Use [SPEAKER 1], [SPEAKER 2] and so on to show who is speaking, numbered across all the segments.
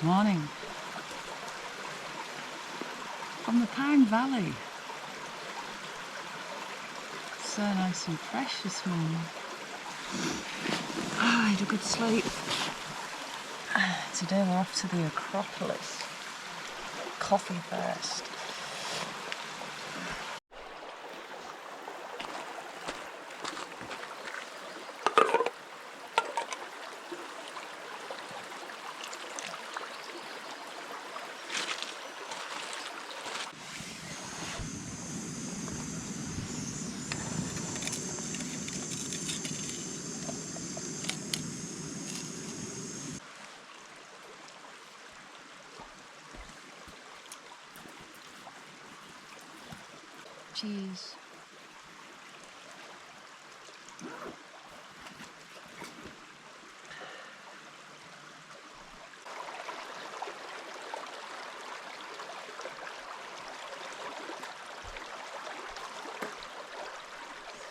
[SPEAKER 1] Good morning from the Pine Valley. So nice and fresh this morning. I had a good sleep. Today we're off to the Acropolis. Coffee first. Cheese.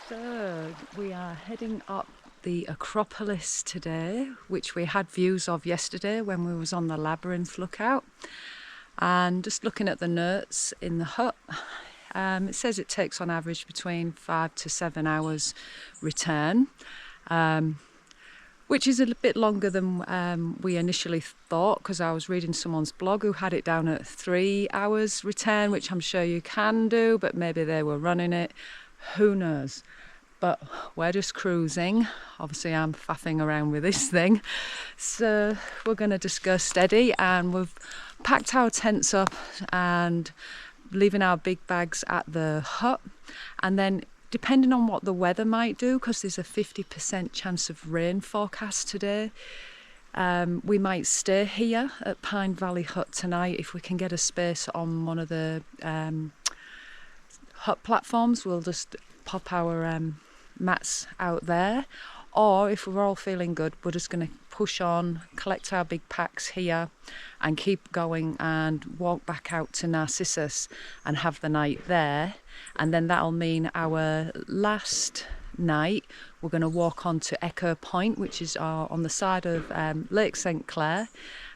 [SPEAKER 1] So we are heading up the Acropolis today, which we had views of yesterday when we was on the Labyrinth lookout. And just looking at the notes in the hut, it says it takes on average between 5 to 7 hours return, which is a bit longer than we initially thought, because I was reading someone's blog who had it down at 3 hours return, which I'm sure you can do, but maybe they were running it, who knows. But we're just cruising. Obviously I'm faffing around with this thing, so we're going to just go steady, and we've packed our tents up and leaving our big bags at the hut, and then depending on what the weather might do, because there's a 50% chance of rain forecast today, we might stay here at Pine Valley Hut tonight. If we can get a space on one of the hut platforms, we'll just pop our mats out there, or if we're all feeling good, we're just going to push on, collect our big packs here and keep going and walk back out to Narcissus and have the night there. And then that'll mean our last night we're going to walk on to Echo Point, which is on the side of Lake St. Clair,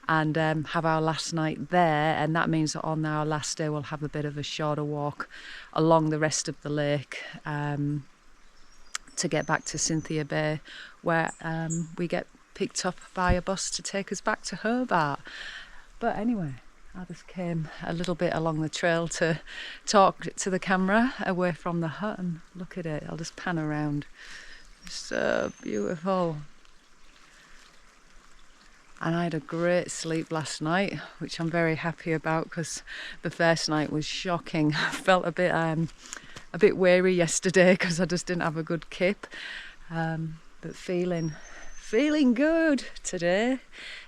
[SPEAKER 1] and have our last night there. And that means that on our last day we'll have a bit of a shorter walk along the rest of the lake to get back to Cynthia Bay, where we get picked up by a bus to take us back to Hobart. But anyway, I just came a little bit along the trail to talk to the camera away from the hut, and look at it. I'll just pan around. It's so beautiful. And I had a great sleep last night, which I'm very happy about, because the first night was shocking. I felt a bit weary yesterday because I just didn't have a good kip, but feeling good today.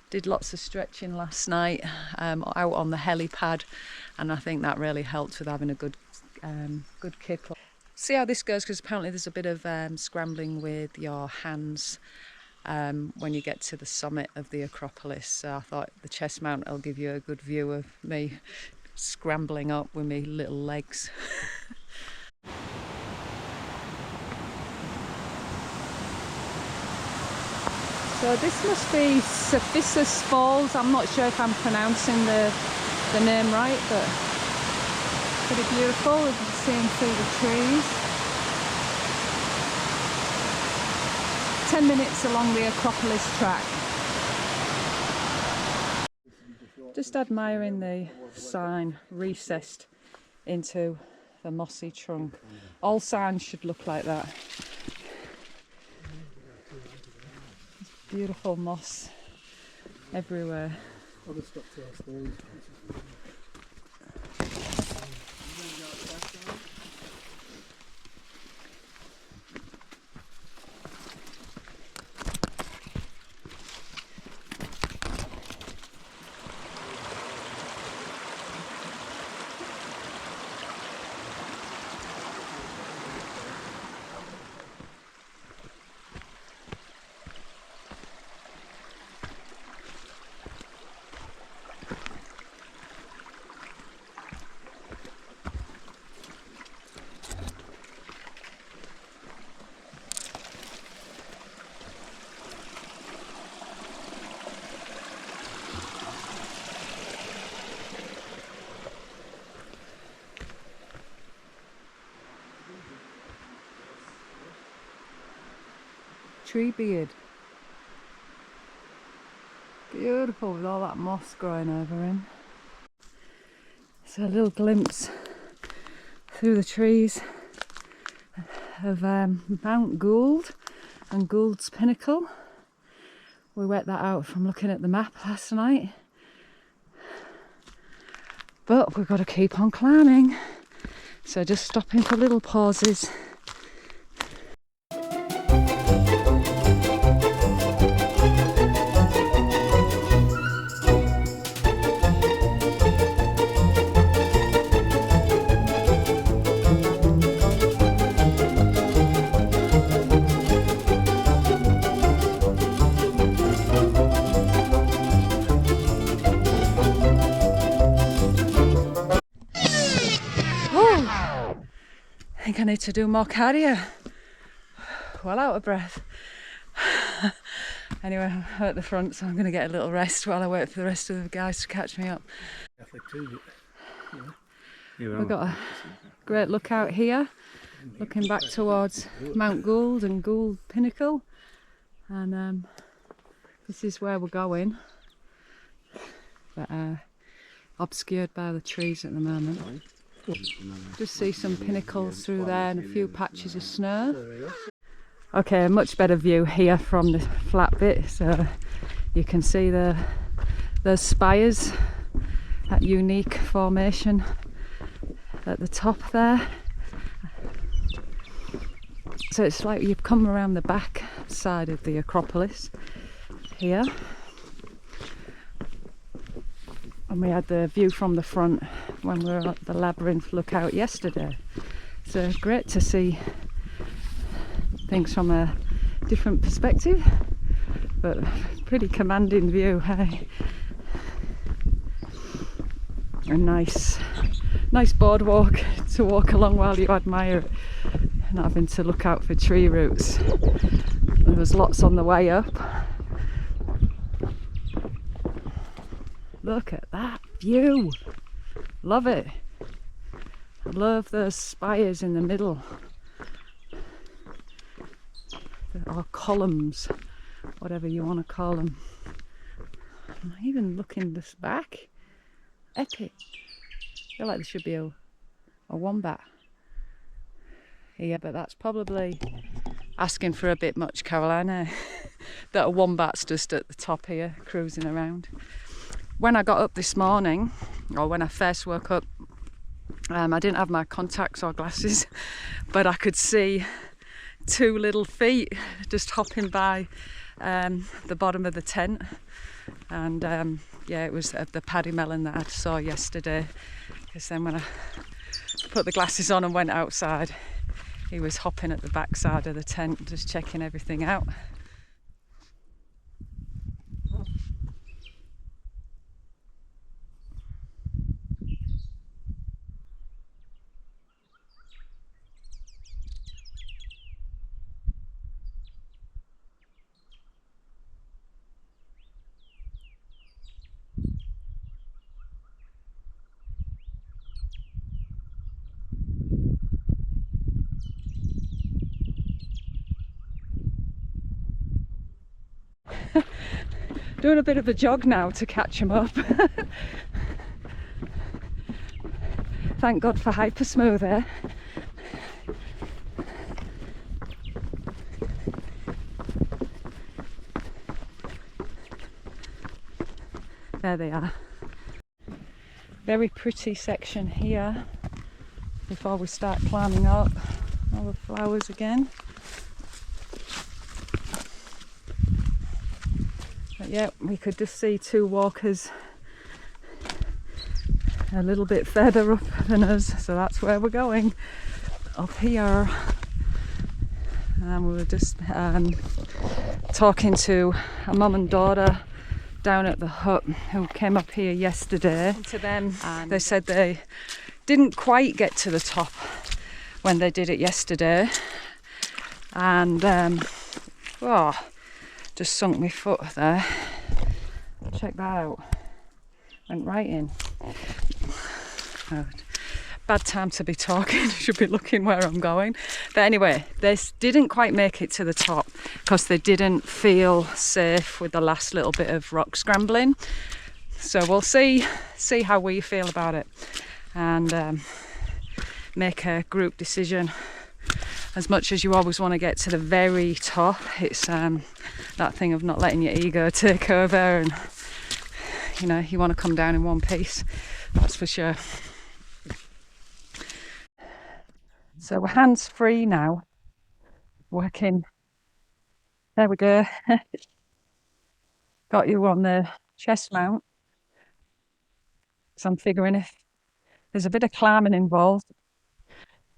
[SPEAKER 1] Did lots of stretching last night out on the helipad, and I think that really helped with having a good kip. See how this goes, because apparently there's a bit of scrambling with your hands when you get to the summit of the Acropolis. So I thought the chest mount will give you a good view of me scrambling up with my little legs. So this must be Narcissus Falls. I'm not sure if I'm pronouncing the name right, but pretty beautiful. You can see them through the trees. 10 minutes along the Acropolis track. Just admiring the sign recessed into the mossy trunk. All signs should look like that. Beautiful moss everywhere. tree beard. Beautiful with all that moss growing over him. So a little glimpse through the trees of Mount Gould and Gould's Pinnacle. We worked that out from looking at the map last night. But we've got to keep on climbing. So just stopping for little pauses. I think I need to do more cardio. Well out of breath. Anyway, I'm at the front, so I'm going to get a little rest while I wait for the rest of the guys to catch me up. We've got a great lookout here, looking back towards Mount Gould and Gould Pinnacle. And this is where we're going, but obscured by the trees at the moment. Just see some pinnacles through there and a few patches of snow. Okay, a much better view here from the flat bit, so you can see those spires, that unique formation at the top there. So it's like you've come around the back side of the Acropolis here. And we had the view from the front when we were at the Labyrinth lookout yesterday. So great to see things from a different perspective, but pretty commanding view, hey? A nice boardwalk to walk along while you admire it, not having to look out for tree roots. There was lots on the way up. Look at that view, love it. I love those spires in the middle, or columns, whatever you want to call them. I'm even looking this back, epic. I feel like there should be a wombat here, but that's probably asking for a bit much, Carolina. That a wombat's just at the top here, cruising around. When I got up this morning, or when I first woke up, I didn't have my contacts or glasses, but I could see two little feet just hopping by the bottom of the tent. And yeah, it was the paddy melon that I saw yesterday, because then when I put the glasses on and went outside, he was hopping at the back side of the tent, just checking everything out. Doing a bit of a jog now to catch him up. Thank God for Hypersmooth there. There they are. Very pretty section here before we start climbing up. All the flowers again. But yeah, we could just see two walkers a little bit further up than us, so that's where we're going, up here. And we were just talking to a mum and daughter down at the hut who came up here yesterday. To them, they said they didn't quite get to the top when they did it yesterday, and just sunk my foot there. Check that out. Went right in. bad time to be talking. Should be looking where I'm going. But anyway, they didn't quite make it to the top because they didn't feel safe with the last little bit of rock scrambling. So we'll see how we feel about it, and make a group decision. As much as you always want to get to the very top, it's that thing of not letting your ego take over, and you know, you want to come down in one piece, that's for sure. So we're hands free now, working. There we go. Got you on the chest mount. So I'm figuring if there's a bit of climbing involved,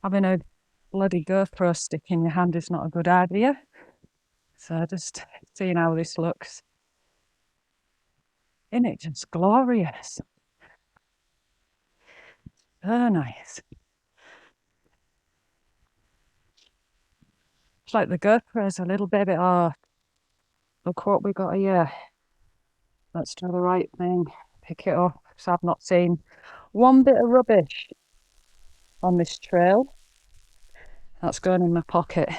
[SPEAKER 1] having a bloody GoPro stick in your hand is not a good idea. So just seeing how this looks. Isn't it just glorious? So nice. It's like the GoPro's a little baby. Oh, look what we got here. Let's do the right thing. Pick it up. So I've not seen one bit of rubbish on this trail. That's going in my pocket.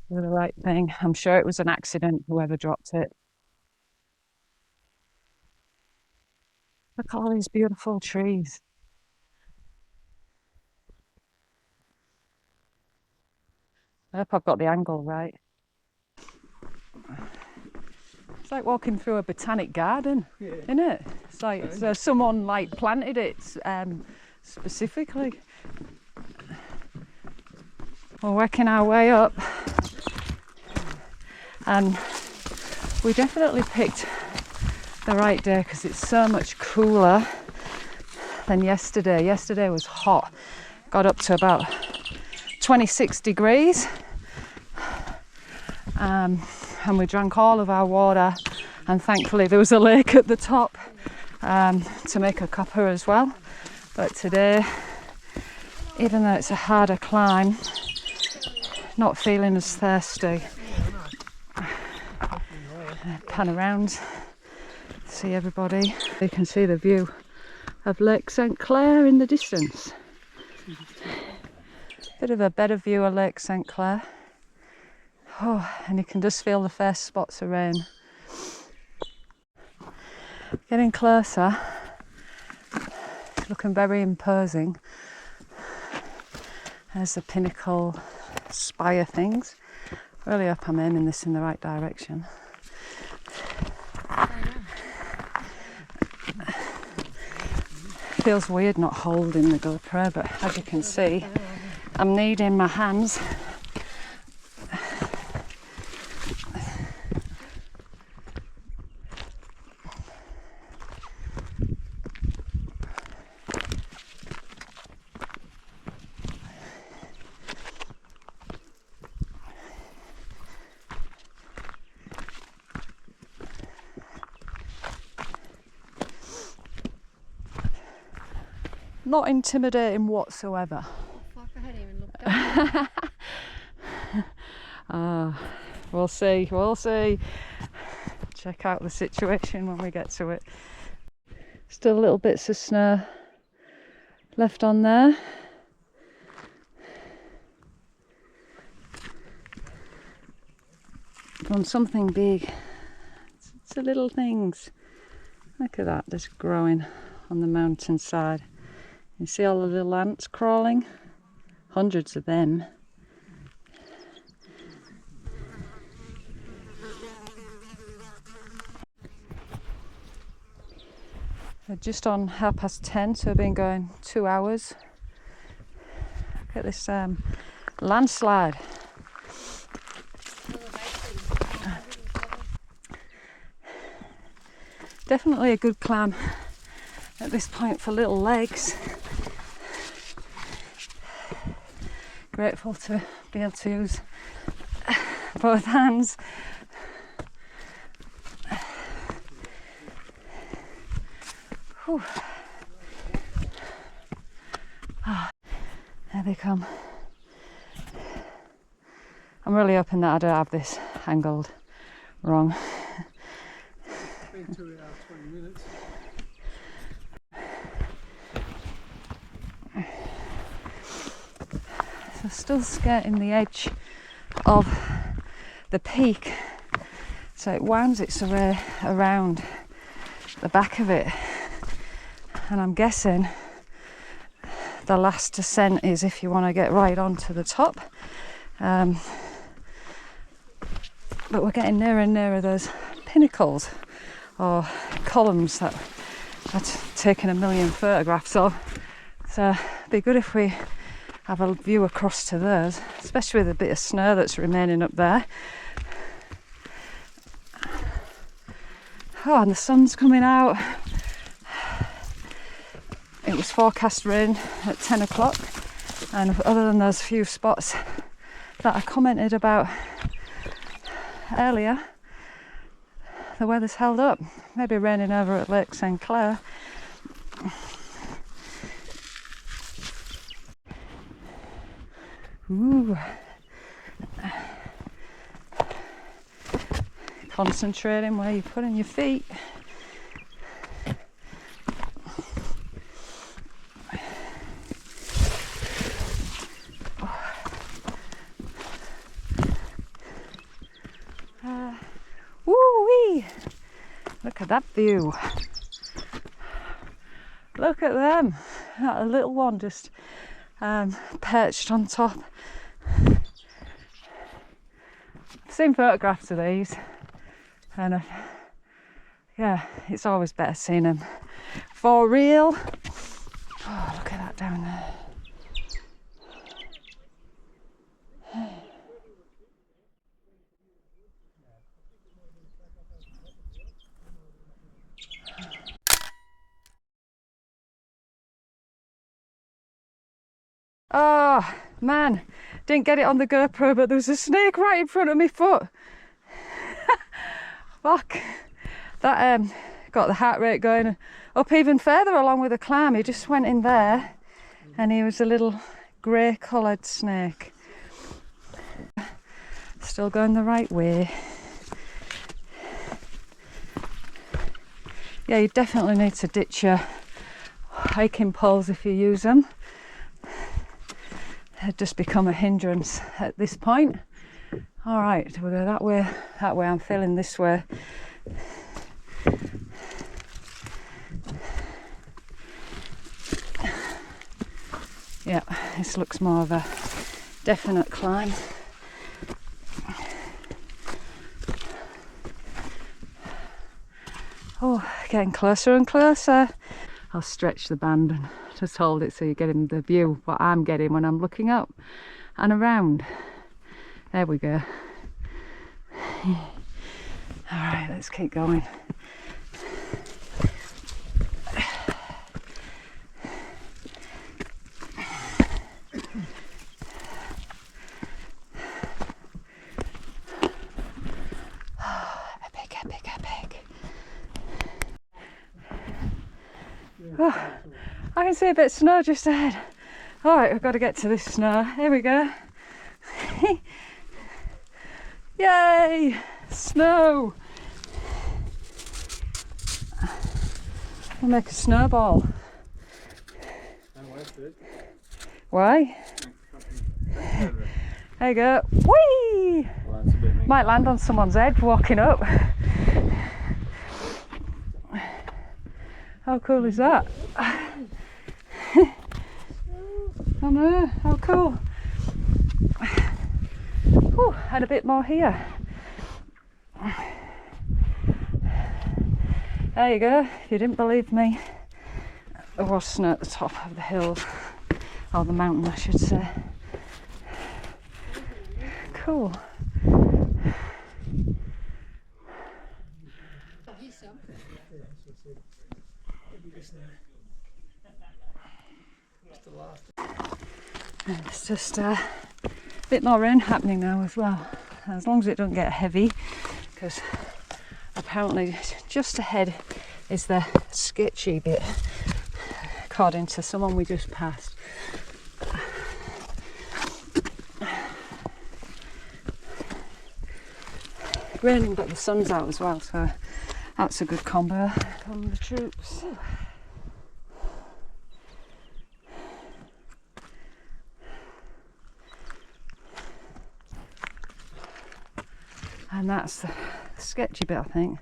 [SPEAKER 1] Do the right thing. I'm sure it was an accident, whoever dropped it. Look at all these beautiful trees. I hope I've got the angle right. It's like walking through a botanic garden, isn't it? It's like someone like planted it specifically. We're working our way up, and we definitely picked the right day because it's so much cooler than yesterday. Yesterday was hot, got up to about 26 degrees, and we drank all of our water, and thankfully there was a lake at the top to make a cuppa as well. But today, even though it's a harder climb, not feeling as thirsty. Pan around, see everybody. You can see the view of Lake St Clair in the distance. Bit of a better view of Lake St Clair. Oh, and you can just feel the first spots of rain. Getting closer. It's looking very imposing. There's the pinnacle spire things. Really hope I'm aiming this in the right direction. Feels weird not holding the GoPro, but as you can see, I'm needing my hands. Not intimidating whatsoever.
[SPEAKER 2] Oh fuck, I hadn't even looked up.
[SPEAKER 1] We'll see. Check out the situation when we get to it. Still little bits of snow left on there. From something big. It's the little things. Look at that, just growing on the mountainside. You see all the little ants crawling? Hundreds of them. We're just on 10:30, so we've been going 2 hours. Look at this landslide. Definitely a good climb at this point for little legs. Grateful to be able to use both hands. Whew. Oh, there they come. I'm really hoping that I don't have this angled wrong.
[SPEAKER 3] It's been 2 hours, 20 minutes.
[SPEAKER 1] So still skirting the edge of the peak. So it winds its way around the back of it. And I'm guessing the last descent is if you want to get right onto the top. But we're getting nearer and nearer those pinnacles or columns that I've taken a million photographs of. So it'd be good if we have a view across to those, especially with a bit of snow that's remaining up there. Oh, and the sun's coming out. It was forecast rain at 10 o'clock, and other than those few spots that I commented about earlier, the weather's held up. Maybe raining over at Lake St. Clair. Ooh. Concentrating where you're putting your feet. Woo-wee! Look at that view. Look at them. That little one just perched on top. I've seen photographs of these, and yeah, it's always better seeing them for real. Oh, look at that down there. Oh man, didn't get it on the GoPro, but there was a snake right in front of my foot. Fuck. That got the heart rate going up even further along with the climb. He just went in there and he was a little grey coloured snake. Still going the right way. Yeah, you definitely need to ditch your hiking poles if you use them. They'd just become a hindrance at this point. All right, we'll go that way. That way, I'm feeling this way. Yeah, this looks more of a definite climb. Oh, getting closer and closer. I'll stretch the band and just hold it so you're getting the view what I'm getting when I'm looking up and around. There we go. All right, let's keep going. Epic, epic, epic. Oh, I can see a bit of snow just ahead. All right, we've got to get to this snow. Here we go. Yay! Snow! We'll make a snowball. Why? There you go. Whee! Might land on someone's head walking up. How cool is that? I know, how cool. Ooh, and a bit more here. There you go. If you didn't believe me, there was snow at the top of the hills, or the mountain I should say. Cool. And it's just a bit more rain happening now as well, as long as it don't get heavy, because apparently just ahead is the sketchy bit, according to someone we just passed. Raining, but the sun's out as well, so that's a good combo. Come the troops. And that's the sketchy bit, I think,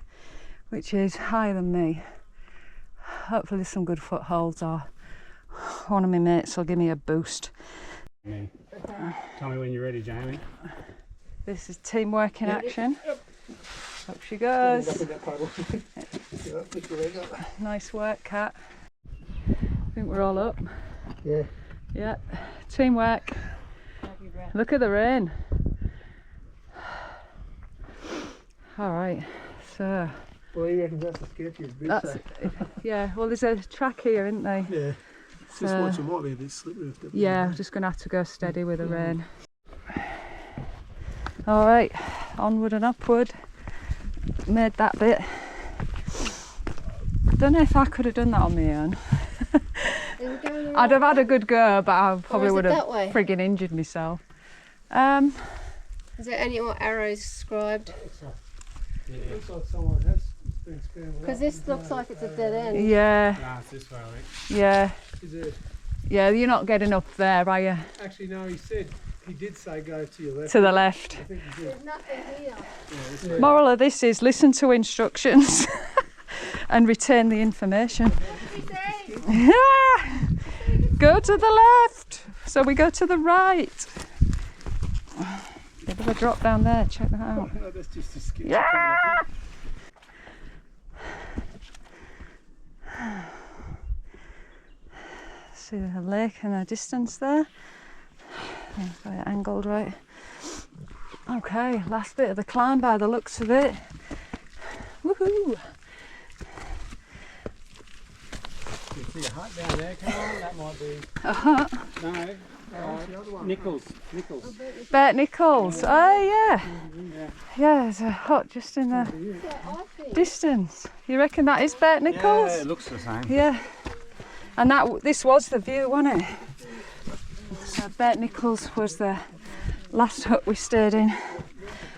[SPEAKER 1] which is higher than me. Hopefully there's some good footholds, or one of my mates will give me a boost.
[SPEAKER 4] Tell me when you're ready, Jamie.
[SPEAKER 1] This is teamwork in action. Up she goes. Nice work, Kat. I think we're all up.
[SPEAKER 3] Yeah.
[SPEAKER 1] Yeah, teamwork. Look at the rain. All right, so.
[SPEAKER 3] Well, he reckons that's the sketchiest bit.
[SPEAKER 1] That's, yeah, well there's a track here, isn't there?
[SPEAKER 3] Yeah.
[SPEAKER 1] So,
[SPEAKER 3] This watch might be a bit slippery.
[SPEAKER 1] yeah, I'm just going to have to go steady with the rain. All right, onward and upward. Made that bit. Don't know if I could have done that on my own. I'd have had a good go, but I probably would have frigging injured myself.
[SPEAKER 2] Is there any more arrows scribed?
[SPEAKER 3] It looks like someone has been scrambled.
[SPEAKER 2] Because this looks like it's a dead end.
[SPEAKER 1] Yeah.
[SPEAKER 4] Nah, it's this way, I think.
[SPEAKER 1] Yeah.
[SPEAKER 3] Is it?
[SPEAKER 1] Yeah, you're not getting up there, are you?
[SPEAKER 3] Actually, no, he did say go to your left.
[SPEAKER 1] To the left.
[SPEAKER 3] I think he did.
[SPEAKER 2] There's nothing here.
[SPEAKER 3] Yeah, this way.
[SPEAKER 1] Moral of this is listen to instructions and retain the information. Go to the left. So we go to the right. Bit of a drop down there, check that out.
[SPEAKER 3] No, that's just a sketch.
[SPEAKER 1] Yeah! See the lake in the distance there. I've got it angled right. Okay, last bit of the climb by the looks of it. Woohoo!
[SPEAKER 4] You see a hut down there, come on, that might be... No, Nichols.
[SPEAKER 1] Bert Nichols, oh yeah. Yeah, there's a hut just in the distance. You reckon that is Bert Nichols?
[SPEAKER 4] Yeah, it looks the same.
[SPEAKER 1] Yeah. And this was the view, wasn't it? So Bert Nichols was the last hut we stayed in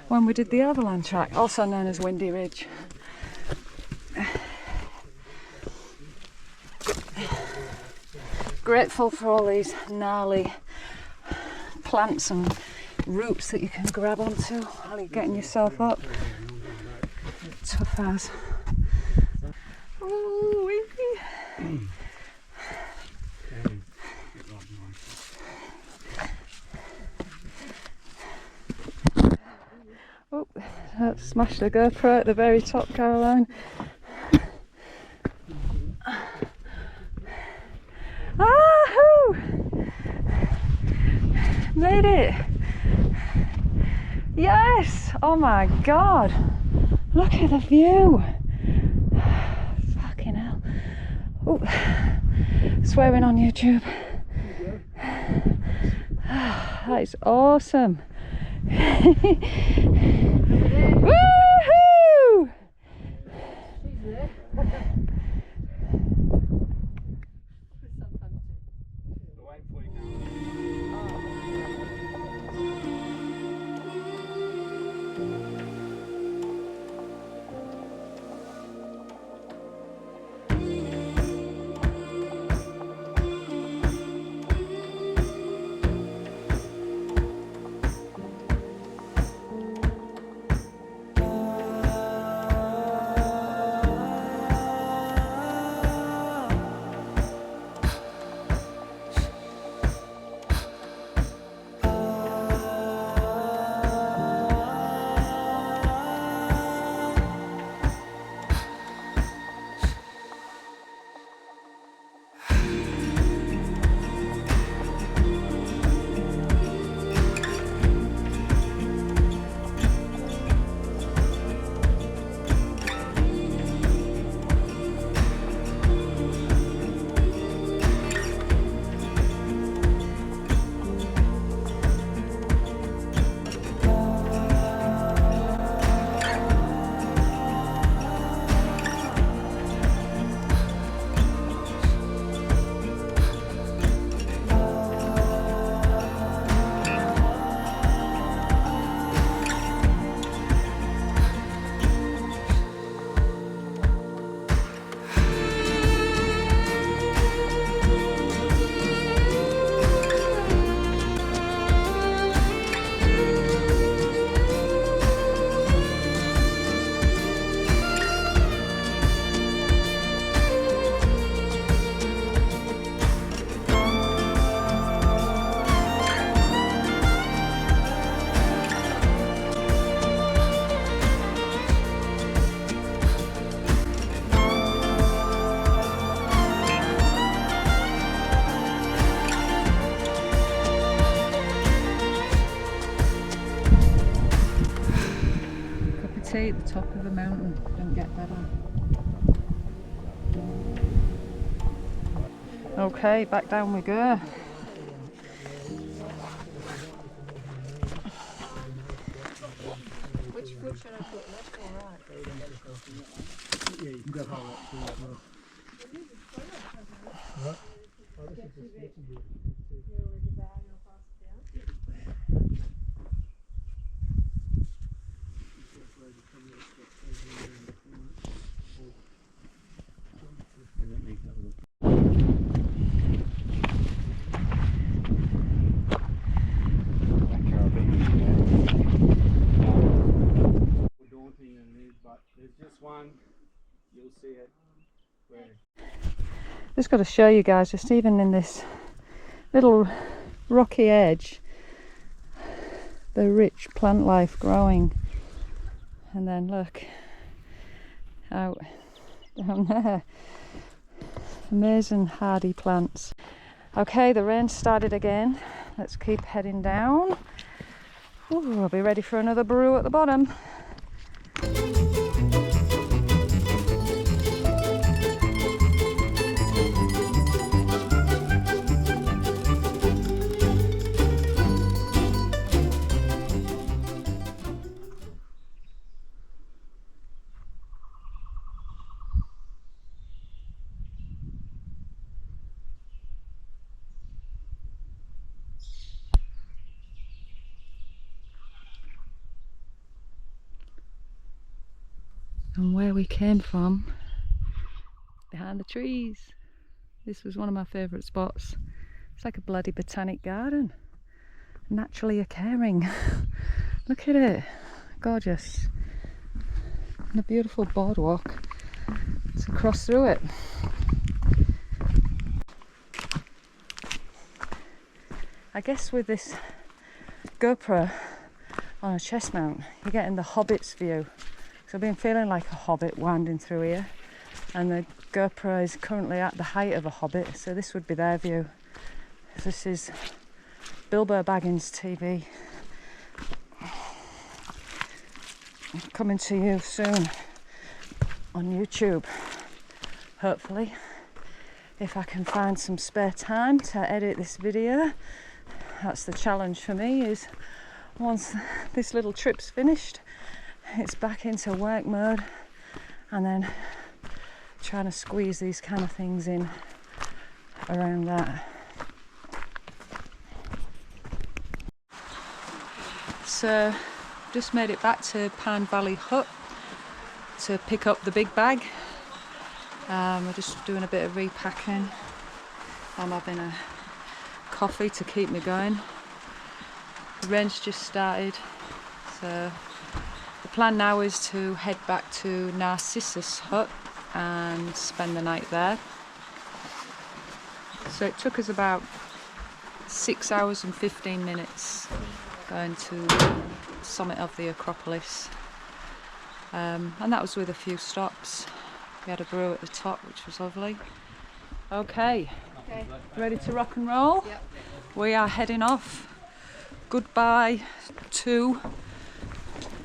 [SPEAKER 1] when we did the Overland Track, also known as Windy Ridge. Grateful for all these gnarly plants and roots that you can grab onto while you're getting yourself up. Tough as. Ooh, windy. Oh, that smashed the GoPro at the very top, Caroline. Ahoo! Made it! Yes! Oh my god! Look at the view! Fucking hell. Oh, swearing on YouTube. That is awesome. Woohoo! top of a mountain. Don't get better. Okay, back down we go.
[SPEAKER 2] Which foot should I put, left or right?
[SPEAKER 3] Yeah, you can go high up too as well. Right. Oh, this is just looking good.
[SPEAKER 4] But there's just one, you'll see it.
[SPEAKER 1] Just got to show you guys, just even in this little rocky edge, the rich plant life growing. And then look out down there, amazing hardy plants. Okay, the rain started again. Let's keep heading down. Ooh, I'll be ready for another brew at the bottom. And where we came from, behind the trees, this was one of my favourite spots. It's like a bloody botanic garden, naturally occurring. Look at it, gorgeous. And a beautiful boardwalk to cross through it. I guess with this GoPro on a chest mount, you're getting the Hobbit's view. So I've been feeling like a hobbit winding through here, and the GoPro is currently at the height of a hobbit, so this would be their view. This is Bilbo Baggins TV, coming to you soon on YouTube, hopefully, if I can find some spare time to edit this video. That's the challenge for me, is once this little trip's finished, it's back into work mode, and then trying to squeeze these kind of things in around that. So just made it back to Pine Valley Hut to pick up the big bag. We're just doing a bit of repacking. I'm having a coffee to keep me going. The rain's just started, so the plan now is to head back to Narcissus Hut and spend the night there. So it took us about 6 hours and 15 minutes going to the summit of the Acropolis, and that was with a few stops. We had a brew at the top, which was lovely. Okay, ready to rock and roll?
[SPEAKER 2] Yep.
[SPEAKER 1] We are heading off. Goodbye to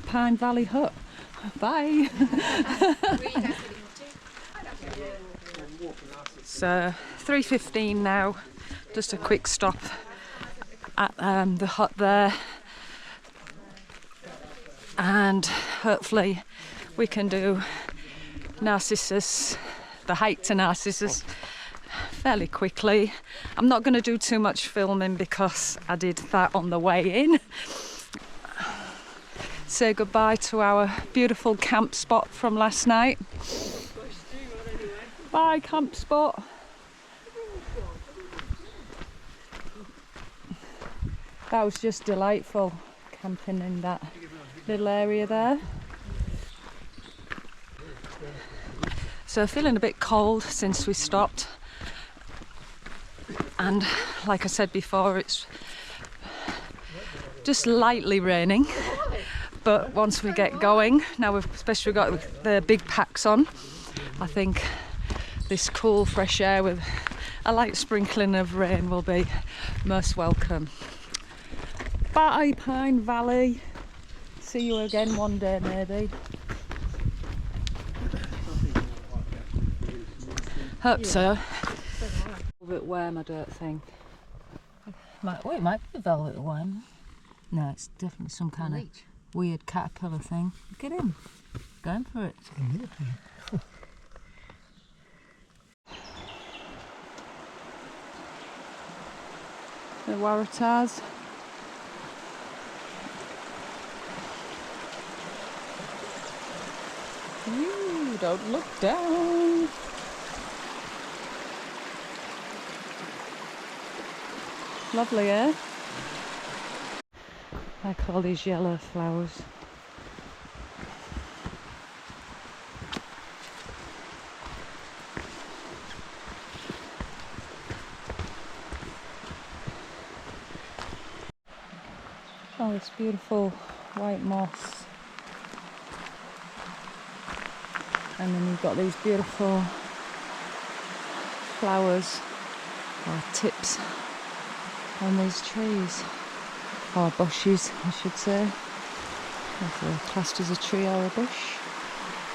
[SPEAKER 1] Pine Valley Hut. Bye. So 3:15 now, just a quick stop at the hut there, and hopefully we can do Narcissus, the hike to Narcissus, fairly quickly. I'm not going to do too much filming because I did that on the way in. Say goodbye to our beautiful camp spot from last night. Bye, camp spot. That was just delightful, camping in that little area there. So feeling a bit cold since we stopped, and like I said before, it's just lightly raining. But once we get going, now we've especially got the big packs on, I think this cool fresh air with a light sprinkling of rain will be most welcome. Bye Pine Valley, see you again one day maybe. Hope so.
[SPEAKER 2] So do I.
[SPEAKER 1] Velvet worm, I don't think. It might be a velvet worm. No, it's definitely some kind of
[SPEAKER 2] Leech.
[SPEAKER 1] weird caterpillar thing. Look at him. Going for it. The waratahs. Ooh, don't look down. Lovely, eh? I call these yellow flowers. Oh, this beautiful white moss. And then you've got these beautiful flowers, or tips, on these trees. Or bushes, I should say. If they're classed as a tree or a bush.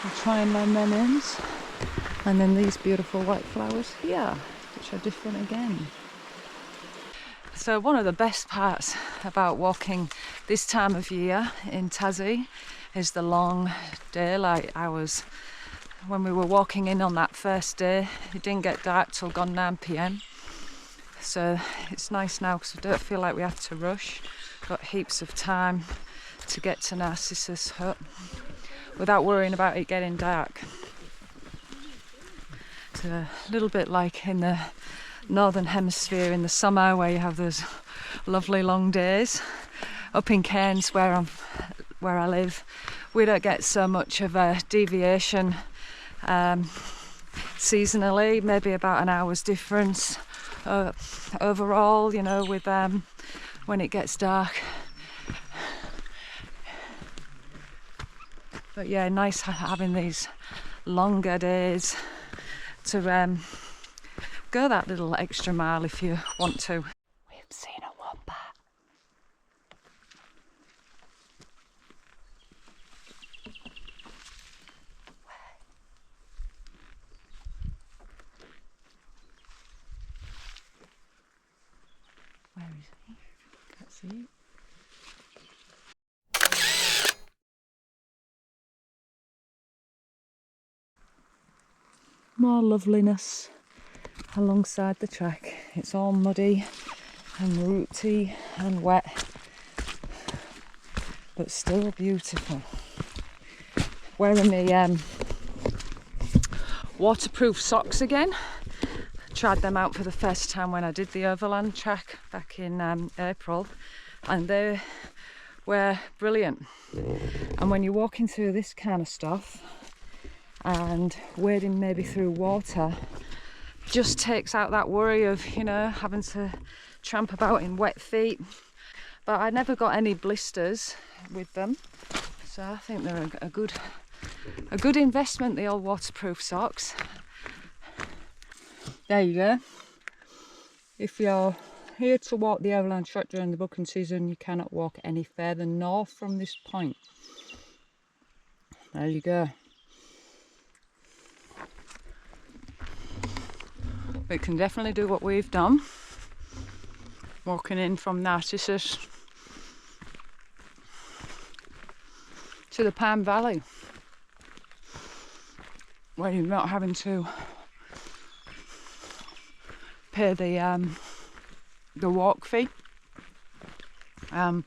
[SPEAKER 1] I'll try and learn their names. And then these beautiful white flowers here, which are different again. So one of the best parts about walking this time of year in Tassie is the long daylight hours. When we were walking in on that first day, it didn't get dark till gone 9 p.m. So it's nice now because we don't feel like we have to rush. Got heaps of time to get to Narcissus hut without worrying about it getting dark. It's a little bit like in the northern hemisphere in the summer where you have those lovely long days. Up in Cairns where I live, we don't get so much of a deviation seasonally, maybe about an hour's difference overall, you know, with when it gets dark. But yeah, nice having these longer days to go that little extra mile if you want to. We've seen a wombat. Where is he? Can't see it. More loveliness alongside the track. It's all muddy and rooty and wet, but still beautiful. Wearing my waterproof socks again. Tried them out for the first time when I did the Overland Track back in April, and they were brilliant. And when you're walking through this kind of stuff and wading maybe through water, just takes out that worry of, you know, having to tramp about in wet feet. But I never got any blisters with them, so I think they're a good investment, the old waterproof socks. There you go. If you're here to walk the Overland Track during the booking season, you cannot walk any further north from this point. There you go. We can definitely do what we've done, walking in from Narcissus to the Palm Valley, where you're not having to pay the walk fee. The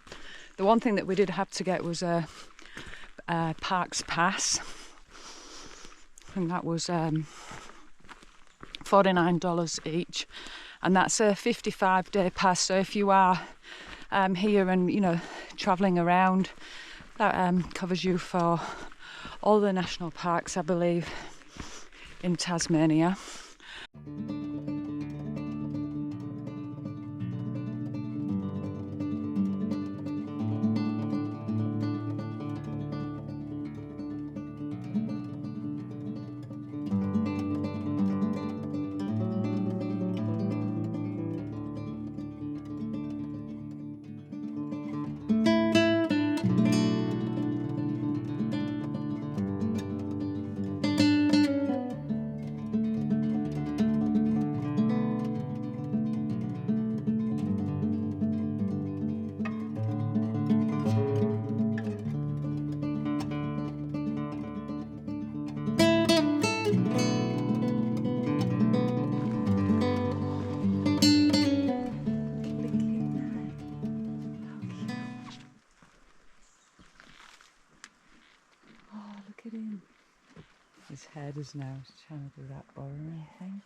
[SPEAKER 1] one thing that we did have to get was a parks pass, and that was $49 each, and that's a 55-day pass. So if you are here and, you know, travelling around, that covers you for all the national parks, I believe, in Tasmania. herders now trying to do that borrowing thing.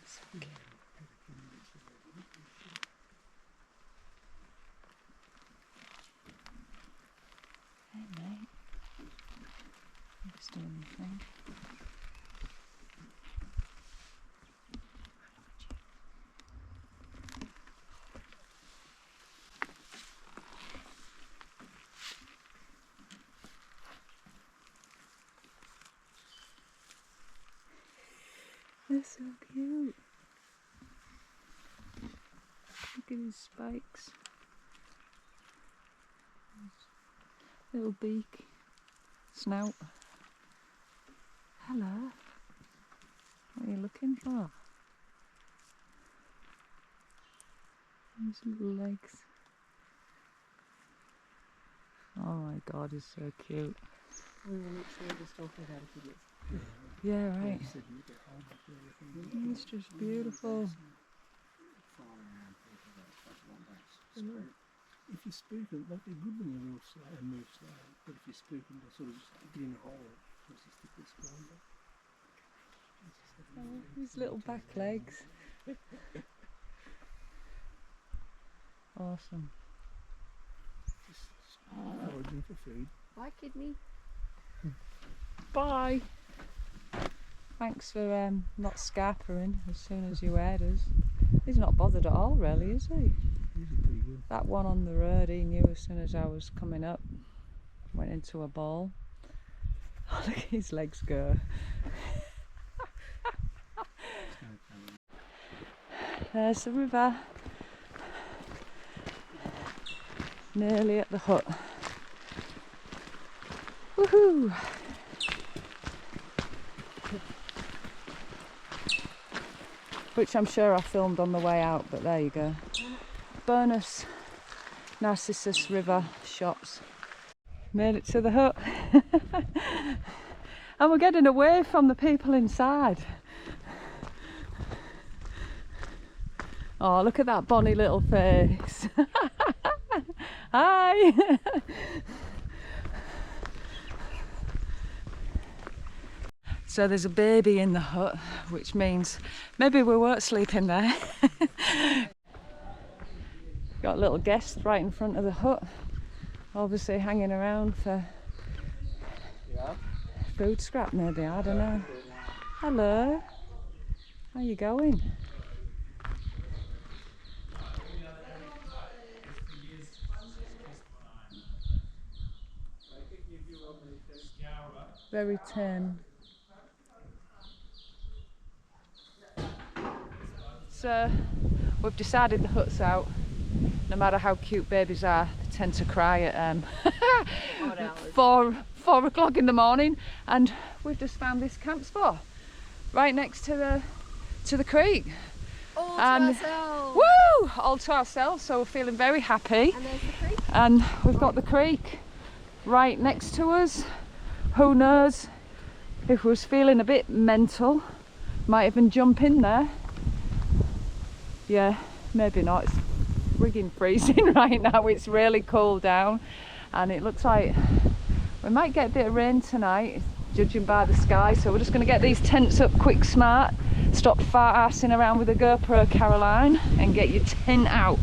[SPEAKER 1] So cute. Hey mate, I'm just doing the thing. They're so cute. Look at his spikes. Little beak. Snout. Hello. What are you looking for? His little legs. Oh my god, he's so cute.
[SPEAKER 2] We will make sure the stuff is out of the
[SPEAKER 1] Yeah, right. It's just beautiful.
[SPEAKER 3] If you spook them, like they're good when you move slow and move slow, but if you spook them, they sort of just get in a hole once you stick this scramble.
[SPEAKER 1] His little back legs. Awesome.
[SPEAKER 3] Just foraging for food.
[SPEAKER 2] Bye, kidney.
[SPEAKER 1] Bye. Thanks for not scarpering as soon as you aired us. He's not bothered at all, really, is he?
[SPEAKER 3] These are pretty good.
[SPEAKER 1] That one on the road, he knew as soon as I was coming up. Went into a ball. Look at his legs go. There's the river. Nearly at the hut. Woohoo! Which I'm sure I filmed on the way out, but there you go. Bonus Narcissus River shops. Made it to the hut. And we're getting away from the people inside. Oh, look at that bonny little face. Hi! So there's a baby in the hut, which means maybe we won't sleep in there. Got a little guest right in front of the hut, obviously hanging around for food scrap maybe, I don't know. Hello, how you going? Very tame. So we've decided the hut's out. No matter how cute babies are, they tend to cry at 4 o'clock in the morning, and we've just found this camp spot right next to the creek.
[SPEAKER 2] All to
[SPEAKER 1] And
[SPEAKER 2] ourselves.
[SPEAKER 1] woo! All to ourselves, so we're feeling very happy.
[SPEAKER 2] And there's the creek.
[SPEAKER 1] And we've got the creek right next to us. Who knows, if we was feeling a bit mental, might even jump in there. Yeah, maybe not. It's frigging freezing right now. It's really cooled down, and it looks like we might get a bit of rain tonight, judging by the sky. So we're just going to get these tents up quick smart. Stop fart-assing around with a GoPro, Caroline, and get your tent out.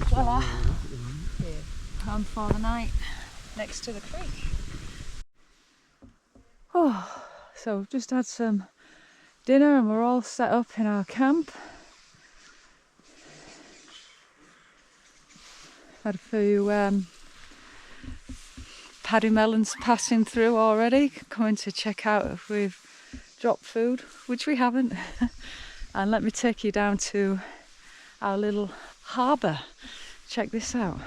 [SPEAKER 1] Voila. Home for the night, next to the creek. Oh, so we've just had some dinner and we're all set up in our camp. Had a few paddy melons passing through already, coming to check out if we've dropped food, which we haven't. And let me take you down to our little harbour. Check this out.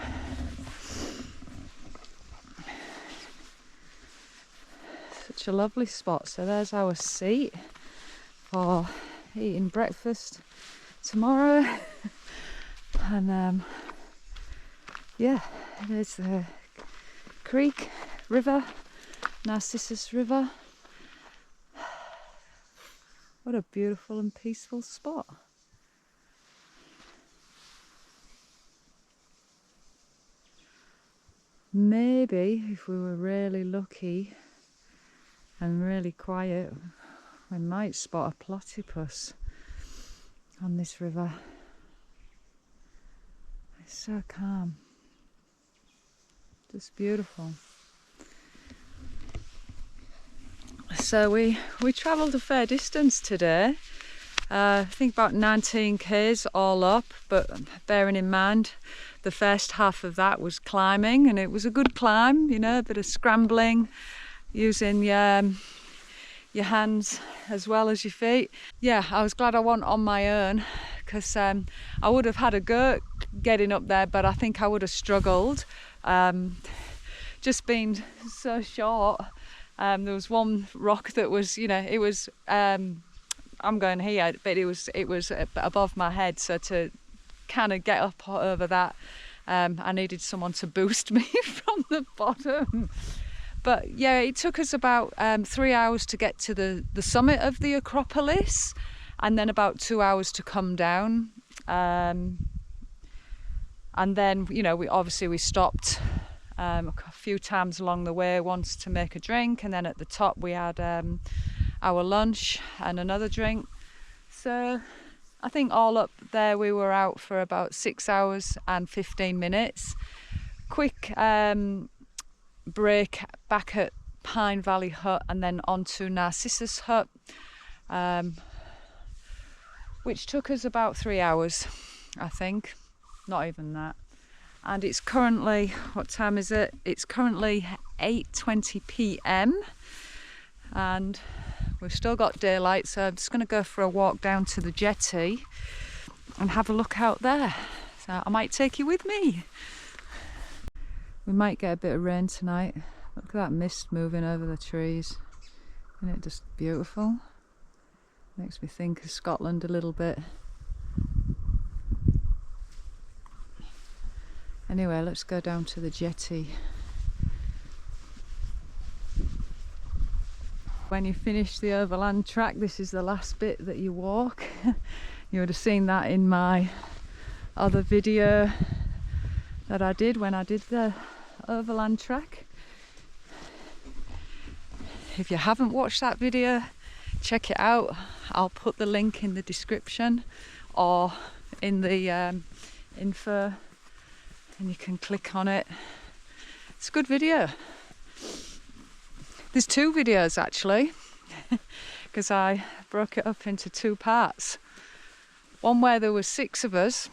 [SPEAKER 1] Such a lovely spot. So there's our seat for eating breakfast tomorrow. And yeah, there's the creek, river, Narcissus River. What a beautiful and peaceful spot. maybe if we were really lucky and really quiet, we might spot a platypus on this river. It's so calm, just beautiful. So we travelled a fair distance today. I think about 19 k's all up, but bearing in mind the first half of that was climbing, and it was a good climb, you know, a bit of scrambling, using your hands as well as your feet. Yeah, I was glad I wasn't on my own, because I would have had a go getting up there, but I think I would have struggled. Just being so short. There was one rock that was, you know, it was, I'm going here, but it was above my head, so to kind of get up over that, I needed someone to boost me from the bottom. But yeah, it took us about 3 hours to get to the summit of the Acropolis, and then about 2 hours to come down. And then, you know, we stopped a few times along the way, once to make a drink, and then at the top we had our lunch and another drink. So I think all up there we were out for about 6 hours and 15 minutes. Quick break back at Pine Valley Hut, and then on to Narcissus Hut, which took us about 3 hours, I think, not even that. And it's currently, what time is it? It's currently 8:20 p.m. and we've still got daylight, so I'm just going to go for a walk down to the jetty and have a look out there. So I might take you with me. We might get a bit of rain tonight. Look at that mist moving over the trees. Isn't it just beautiful? Makes me think of Scotland a little bit. Anyway, let's go down to the jetty. When you finish the Overland Track, this is the last bit that you walk. You would have seen that in my other video that I did when I did the Overland Track. If you haven't watched that video, check it out. I'll put the link in the description or in the info, and you can click on it. It's a good video. There's 2 videos actually, because I broke it up into 2 parts. One where there was 6 of us,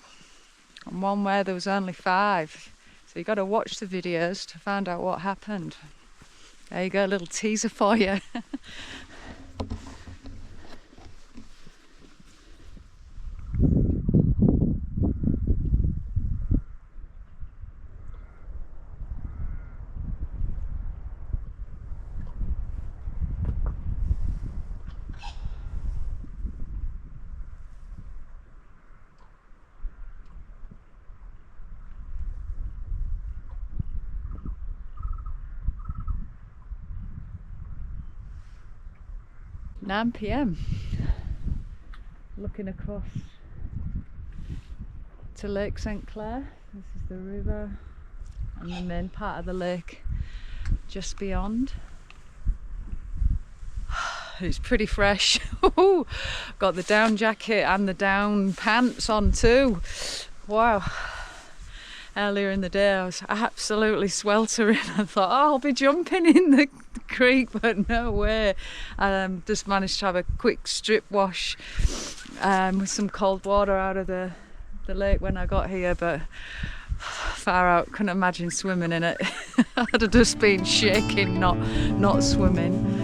[SPEAKER 1] and one where there was only 5. So you got to watch the videos to find out what happened. There you go, a little teaser for you. 9 p.m. Looking across to Lake St. Clair. This is the river and the main part of the lake just beyond. It's pretty fresh. Got the down jacket and the down pants on too. Wow. Earlier in the day I was absolutely sweltering. I thought, oh, I'll be jumping in the creek, but no way. Just managed to have a quick strip wash with some cold water out of the lake when I got here, but far out, couldn't imagine swimming in it. I'd have just been shaking, not swimming.